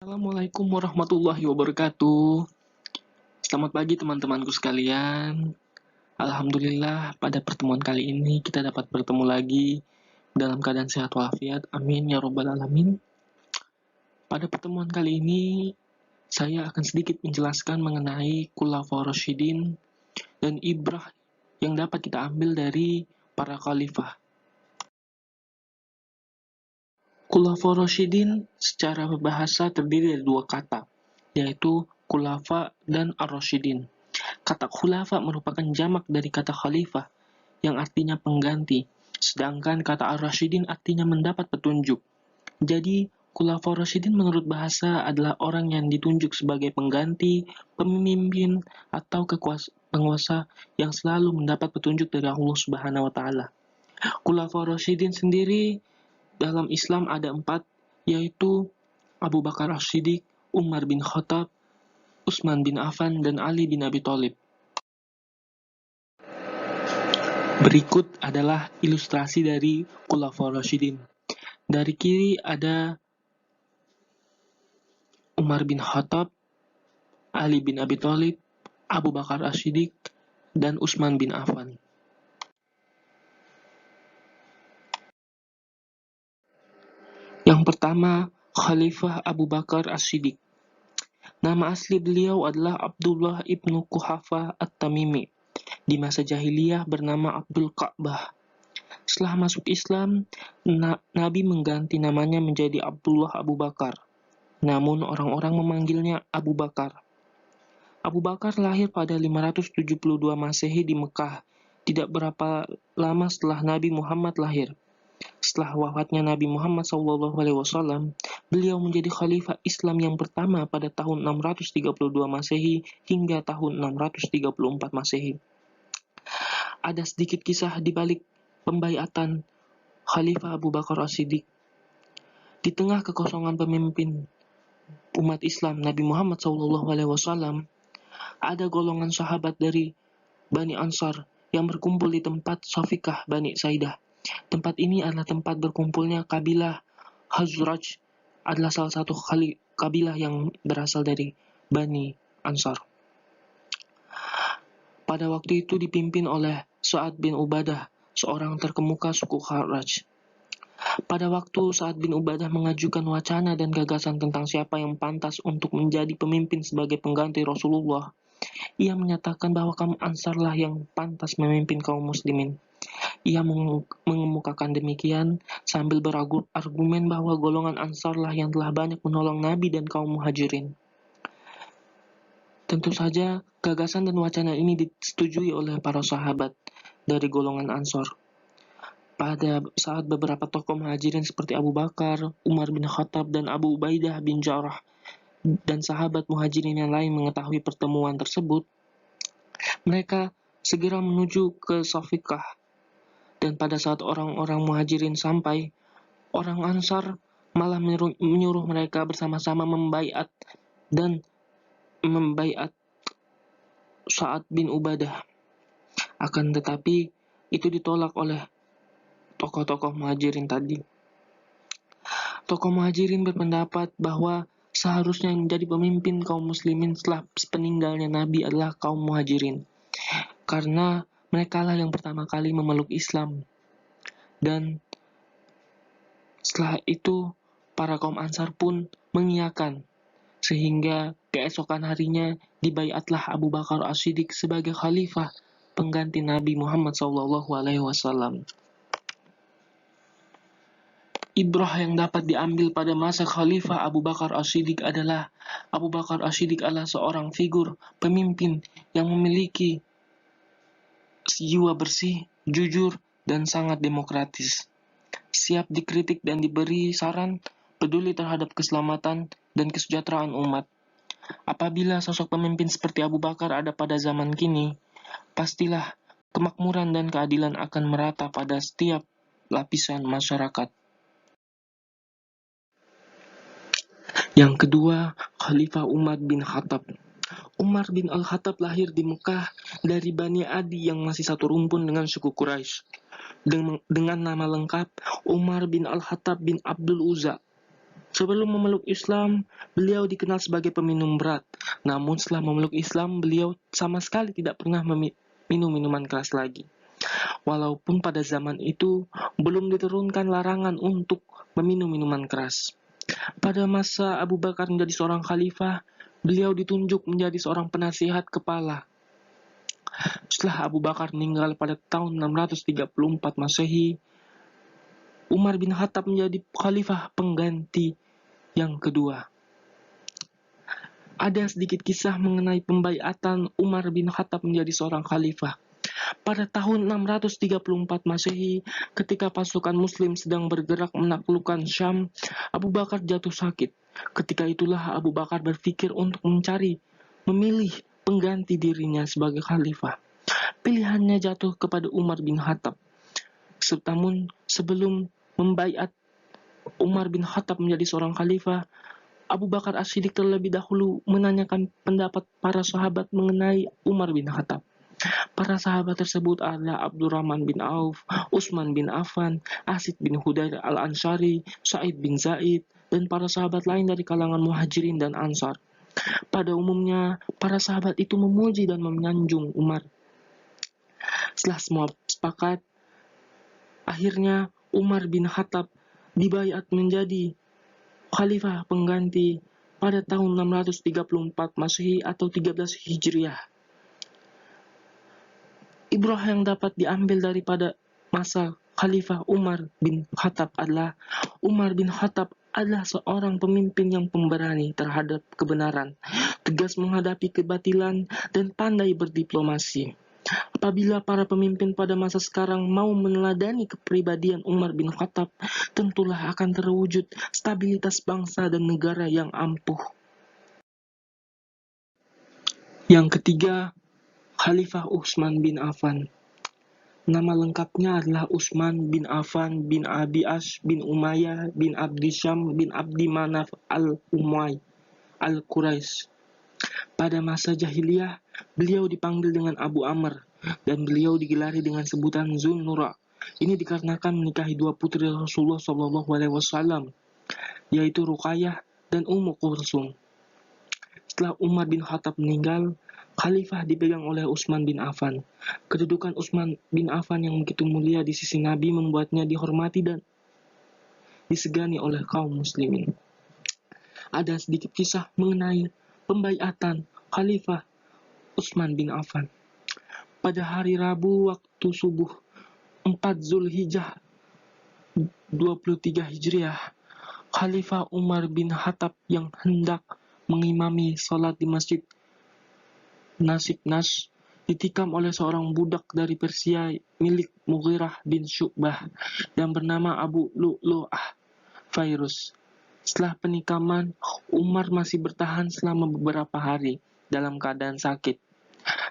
Assalamualaikum warahmatullahi wabarakatuh. Selamat pagi teman-temanku sekalian. Alhamdulillah pada pertemuan kali ini kita dapat bertemu lagi dalam keadaan sehat walafiat. Amin ya robbal alamin. Pada pertemuan kali ini saya akan sedikit menjelaskan mengenai Khulafaur Rasyidin dan ibrah yang dapat kita ambil dari para khalifah. Khulafaur Rasyidin secara bahasa terdiri dari dua kata, yaitu khulafa dan ar-rasyidin. Kata khulafa merupakan jamak dari kata khalifah, yang artinya pengganti, sedangkan kata ar-rasyidin artinya mendapat petunjuk. Jadi, khulafaur rasyidin menurut bahasa adalah orang yang ditunjuk sebagai pengganti, pemimpin, atau penguasa yang selalu mendapat petunjuk dari Allah Subhanahu wa Ta'ala. Khulafaur rasyidin sendiri dalam Islam ada 4, yaitu Abu Bakar As-Siddiq, Umar bin Khattab, Utsman bin Affan, dan Ali bin Abi Thalib. Berikut adalah ilustrasi dari Khulafaur Rasyidin. Dari kiri ada Umar bin Khattab, Ali bin Abi Thalib, Abu Bakar As-Siddiq, dan Utsman bin Affan. Yang pertama, Khalifah Abu Bakar As-Siddiq. Nama asli beliau adalah Abdullah ibnu Quhafa At-Tamimi. Di masa jahiliyah bernama Abdul Ka'bah. Setelah masuk Islam, Nabi mengganti namanya menjadi Abdullah Abu Bakar. Namun orang-orang memanggilnya Abu Bakar. Abu Bakar lahir pada 572 Masehi di Mekah, tidak berapa lama setelah Nabi Muhammad lahir. Setelah wafatnya Nabi Muhammad SAW, beliau menjadi khalifah Islam yang pertama pada tahun 632 Masehi hingga tahun 634 Masehi. Ada sedikit kisah di balik pembaiatan Khalifah Abu Bakar As-Siddiq. Di tengah kekosongan pemimpin umat Islam Nabi Muhammad SAW, ada golongan sahabat dari Bani Ansar yang berkumpul di tempat Safikah Bani Saidah. Tempat ini adalah tempat berkumpulnya kabilah Khazraj, adalah salah satu kabilah yang berasal dari Bani Ansar. Pada waktu itu dipimpin oleh Sa'ad bin Ubadah, seorang terkemuka suku Khazraj. Pada waktu Sa'ad bin Ubadah mengajukan wacana dan gagasan tentang siapa yang pantas untuk menjadi pemimpin sebagai pengganti Rasulullah, ia menyatakan bahwa kaum Ansarlah yang pantas memimpin kaum muslimin. Ia mengemukakan demikian sambil berargumen bahwa golongan Ansarlah yang telah banyak menolong Nabi dan kaum Muhajirin. Tentu saja, gagasan dan wacana ini disetujui oleh para sahabat dari golongan Ansar. Pada saat beberapa tokoh Muhajirin seperti Abu Bakar, Umar bin Khattab, dan Abu Ubaidah bin Jarrah dan sahabat Muhajirin yang lain mengetahui pertemuan tersebut, mereka segera menuju ke Safikah. Dan pada saat orang-orang Muhajirin sampai, orang Ansar malah menyuruh mereka bersama-sama membaiat Sa'ad bin Ubadah. Akan tetapi, itu ditolak oleh tokoh-tokoh Muhajirin tadi. Tokoh Muhajirin berpendapat bahwa seharusnya yang menjadi pemimpin kaum muslimin setelah peninggalnya Nabi adalah kaum Muhajirin. Karena merekalah yang pertama kali memeluk Islam. Dan setelah itu, para kaum Ansar pun mengiyakan. Sehingga keesokan harinya dibaiatlah Abu Bakar As-Siddiq sebagai khalifah pengganti Nabi Muhammad SAW. Ibrah yang dapat diambil pada masa Khalifah Abu Bakar As-Siddiq adalah Abu Bakar As-Siddiq adalah seorang figur pemimpin yang memiliki jiwa bersih, jujur, dan sangat demokratis. Siap dikritik dan diberi saran, peduli terhadap keselamatan dan kesejahteraan umat. Apabila sosok pemimpin seperti Abu Bakar ada pada zaman kini, pastilah kemakmuran dan keadilan akan merata pada setiap lapisan masyarakat. Yang kedua, Khalifah Umar bin Khattab. Umar bin Al-Khattab lahir di Mekah dari Bani Adi yang masih satu rumpun dengan suku Quraisy. Dengan nama lengkap Umar bin Al-Khattab bin Abdul Uzza. Sebelum memeluk Islam, beliau dikenal sebagai peminum berat. Namun setelah memeluk Islam, beliau sama sekali tidak pernah minum minuman keras lagi. Walaupun pada zaman itu belum diturunkan larangan untuk meminum minuman keras. Pada masa Abu Bakar menjadi seorang khalifah, beliau ditunjuk menjadi seorang penasihat kepala. Setelah Abu Bakar meninggal pada tahun 634 Masehi, Umar bin Khattab menjadi khalifah pengganti yang kedua. Ada sedikit kisah mengenai pembaiatan Umar bin Khattab menjadi seorang khalifah. Pada tahun 634 Masehi, ketika pasukan Muslim sedang bergerak menaklukkan Syam, Abu Bakar jatuh sakit. Ketika itulah Abu Bakar berpikir untuk memilih pengganti dirinya sebagai khalifah. Pilihannya jatuh kepada Umar bin Khattab. Namun sebelum membaiat Umar bin Khattab menjadi seorang khalifah, Abu Bakar As-Siddiq terlebih dahulu menanyakan pendapat para sahabat mengenai Umar bin Khattab. Para sahabat tersebut adalah Abdurrahman bin Auf, Utsman bin Affan, Asid bin Hudair al-Ansari, Sa'id bin Zaid, dan para sahabat lain dari kalangan Muhajirin dan Ansar. Pada umumnya, para sahabat itu memuji dan menyanjung Umar. Setelah semua sepakat, akhirnya Umar bin Khattab dibaiat menjadi khalifah pengganti pada tahun 634 Masehi atau 13 Hijriah. Ibrah yang dapat diambil daripada masa Khalifah Umar bin Khattab adalah Umar bin Khattab adalah seorang pemimpin yang pemberani terhadap kebenaran, tegas menghadapi kebatilan, dan pandai berdiplomasi. Apabila para pemimpin pada masa sekarang mau meneladani kepribadian Umar bin Khattab, tentulah akan terwujud stabilitas bangsa dan negara yang ampuh. Yang ketiga, Khalifah Utsman bin Affan. Nama lengkapnya adalah Utsman bin Affan bin Abi As bin Umayyah bin Abdi Syam bin Abdi Manaf al-Umayyah al-Quraisy. Pada masa jahiliyah, beliau dipanggil dengan Abu Amr dan beliau digelari dengan sebutan Zun Nura. Ini dikarenakan menikahi dua putri Rasulullah SAW, yaitu Ruqayyah dan Ummu Kulsum. Setelah Umar bin Khattab meninggal, khalifah dipegang oleh Utsman bin Affan. Kedudukan Utsman bin Affan yang begitu mulia di sisi Nabi membuatnya dihormati dan disegani oleh kaum muslimin. Ada sedikit kisah mengenai pembaiatan Khalifah Utsman bin Affan. Pada hari Rabu waktu subuh 4 Zulhijjah 23 Hijriah, Khalifah Umar bin Khattab yang hendak mengimami salat di Masjid Nasiknas ditikam oleh seorang budak dari Persia milik Mughirah bin Syu'bah yang bernama Abu Lu'lu'ah Fairuz. Setelah penikaman, Umar masih bertahan selama beberapa hari dalam keadaan sakit.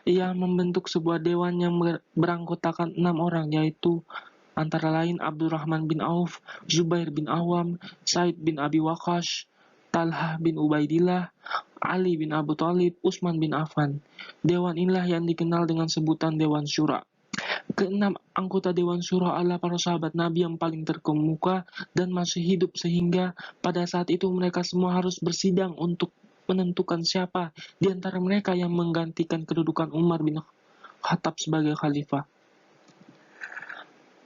Ia membentuk sebuah dewan yang beranggotakan 6 orang, yaitu antara lain Abdurrahman bin Auf, Zubair bin Awam, Said bin Abi Waqqas, Talhah bin Ubaidillah, Ali bin Abu Thalib, Utsman bin Affan. Dewan inilah yang dikenal dengan sebutan Dewan Syura. Keenam anggota Dewan Syura adalah para sahabat Nabi yang paling terkemuka dan masih hidup, sehingga pada saat itu mereka semua harus bersidang untuk menentukan siapa di antara mereka yang menggantikan kedudukan Umar bin Khattab sebagai khalifah.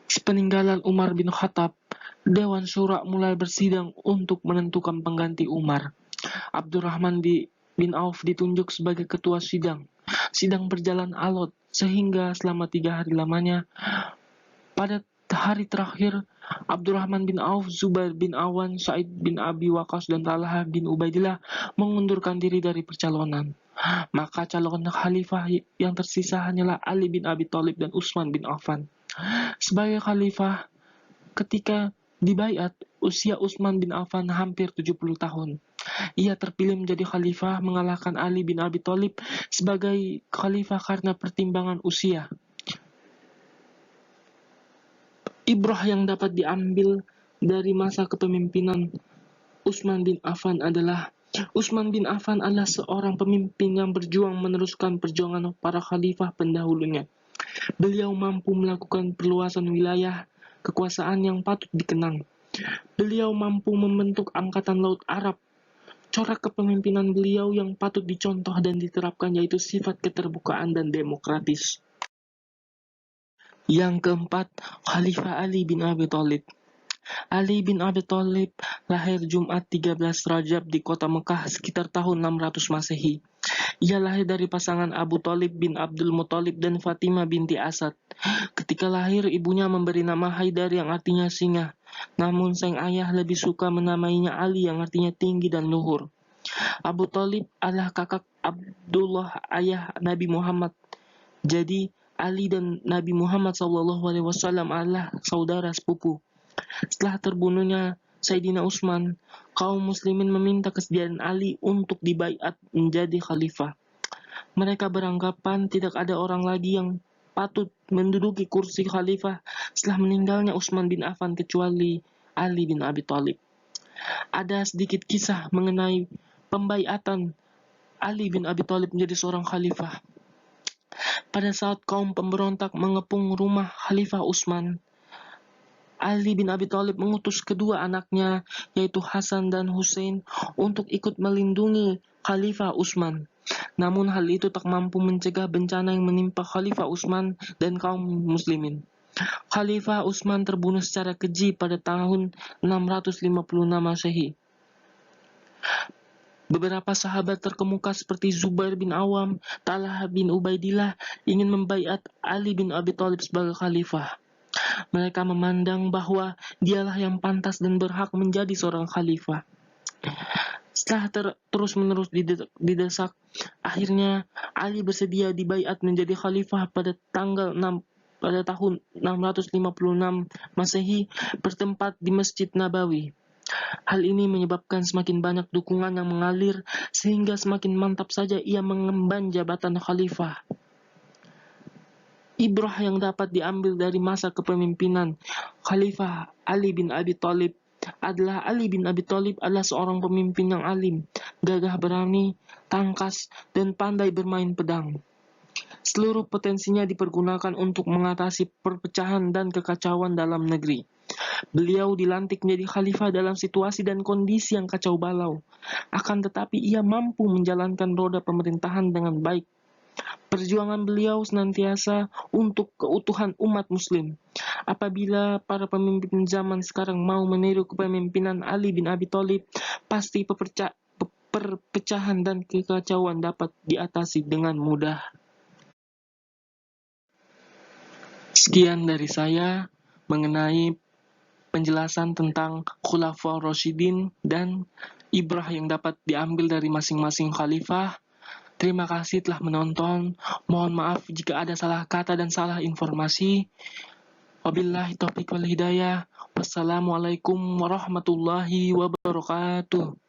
Sepeninggalan Umar bin Khattab, Dewan Syura mulai bersidang untuk menentukan pengganti Umar. Abdurrahman bin Auf ditunjuk sebagai ketua sidang. Sidang berjalan alot sehingga selama 3 hari lamanya. Pada hari terakhir, Abdurrahman bin Auf, Zubair bin Awan, Sa'id bin Abi Waqqas, dan Talhah bin Ubaidillah mengundurkan diri dari percalonan. Maka calon khalifah yang tersisa hanyalah Ali bin Abi Thalib dan Utsman bin Affan. Sebagai khalifah, ketika dibaiat, usia Utsman bin Affan hampir 70 tahun. Ia terpilih menjadi khalifah mengalahkan Ali bin Abi Thalib sebagai khalifah karena pertimbangan usia. Ibrah yang dapat diambil dari masa kepemimpinan Utsman bin Affan adalah Utsman bin Affan adalah seorang pemimpin yang berjuang meneruskan perjuangan para khalifah pendahulunya. Beliau mampu melakukan perluasan wilayah kekuasaan yang patut dikenang. Beliau mampu membentuk Angkatan Laut Arab. Corak kepemimpinan beliau yang patut dicontoh dan diterapkan yaitu sifat keterbukaan dan demokratis. Yang keempat, Khalifah Ali bin Abi Thalib. Ali bin Abi Thalib lahir Jumat 13 Rajab di kota Mekah sekitar tahun 600 Masehi. Ia lahir dari pasangan Abu Thalib bin Abdul Muthalib dan Fatimah binti Asad. Ketika lahir, ibunya memberi nama Haidar yang artinya singa. Namun sang ayah lebih suka menamainya Ali yang artinya tinggi dan luhur. Abu Thalib adalah kakak Abdullah ayah Nabi Muhammad. Jadi Ali dan Nabi Muhammad SAW adalah saudara sepupu. Setelah terbunuhnya Sayyidina Utsman, kaum muslimin meminta kesediaan Ali untuk dibaiat menjadi khalifah. Mereka beranggapan tidak ada orang lagi yang patut menduduki kursi khalifah setelah meninggalnya Utsman bin Affan kecuali Ali bin Abi Thalib. Ada sedikit kisah mengenai pembaiatan Ali bin Abi Thalib menjadi seorang khalifah. Pada saat kaum pemberontak mengepung rumah Khalifah Utsman, Ali bin Abi Thalib mengutus kedua anaknya, yaitu Hasan dan Hussein, untuk ikut melindungi Khalifah Utsman. Namun hal itu tak mampu mencegah bencana yang menimpa Khalifah Utsman dan kaum muslimin. Khalifah Utsman terbunuh secara keji pada tahun 656 Masehi. Beberapa sahabat terkemuka seperti Zubair bin Awam, Talha bin Ubaidillah ingin membaiat Ali bin Abi Thalib sebagai khalifah. Mereka memandang bahwa dialah yang pantas dan berhak menjadi seorang khalifah. Setelah terus-menerus didesak, akhirnya Ali bersedia dibaiat menjadi khalifah pada tahun 656 Masehi bertempat di Masjid Nabawi. Hal ini menyebabkan semakin banyak dukungan yang mengalir sehingga semakin mantap saja ia mengemban jabatan khalifah. Ibrah yang dapat diambil dari masa kepemimpinan Khalifah Ali bin Abi Thalib adalah Ali bin Abi Thalib adalah seorang pemimpin yang alim, gagah berani, tangkas, dan pandai bermain pedang. Seluruh potensinya dipergunakan untuk mengatasi perpecahan dan kekacauan dalam negeri. Beliau dilantik menjadi khalifah dalam situasi dan kondisi yang kacau balau. Akan tetapi ia mampu menjalankan roda pemerintahan dengan baik. Perjuangan beliau senantiasa untuk keutuhan umat muslim. Apabila para pemimpin zaman sekarang mau meniru kepemimpinan Ali bin Abi Thalib, pasti perpecahan dan kekacauan dapat diatasi dengan mudah. Sekian dari saya mengenai penjelasan tentang Khulafaur Rasyidin dan ibrah yang dapat diambil dari masing-masing khalifah. Terima kasih telah menonton. Mohon maaf jika ada salah kata dan salah informasi. Wabillahi taufiq wal hidayah. Wassalamualaikum warahmatullahi wabarakatuh.